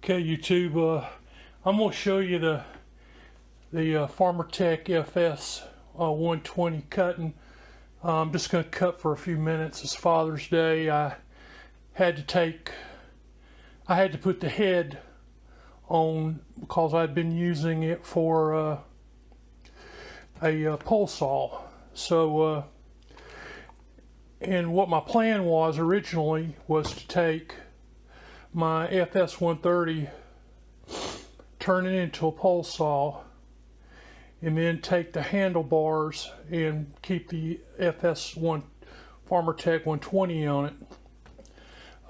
Okay, YouTube, I'm going to show you the FarmerTec FS120 cutting. I'm just going to cut for a few minutes. It's Father's Day. I had to put the head on because I'd been using it for a pole saw. So, and what my plan was originally was to take my FS130, turn it into a pole saw, and then take the handlebars and keep the FS1 FarmerTec 120 on it.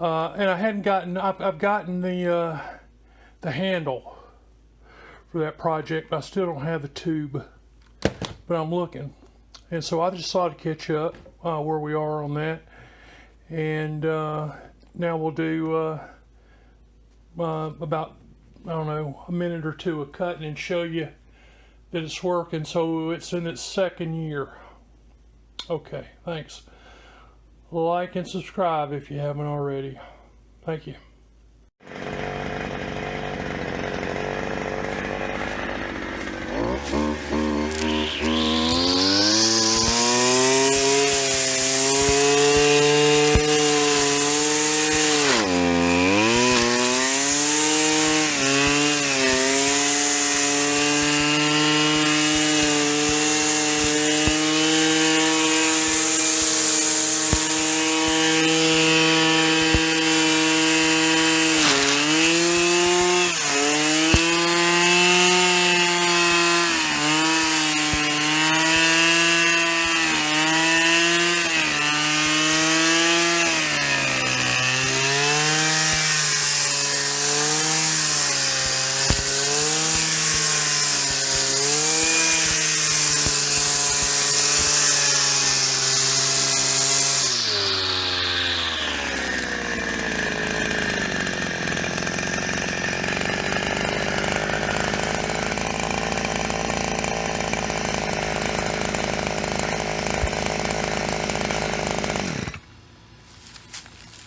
And I hadn't gotten, I've gotten the handle for that project, but I still don't have the tube, but I'm looking. And so I just thought to catch up where we are on that. And now we'll do about, I don't know, a minute or two of cutting and show you that it's working. So it's in its second year. Okay, thanks. Like and subscribe if you haven't already. Thank you.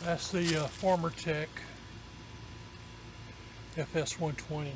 That's the FarmerTec FS120.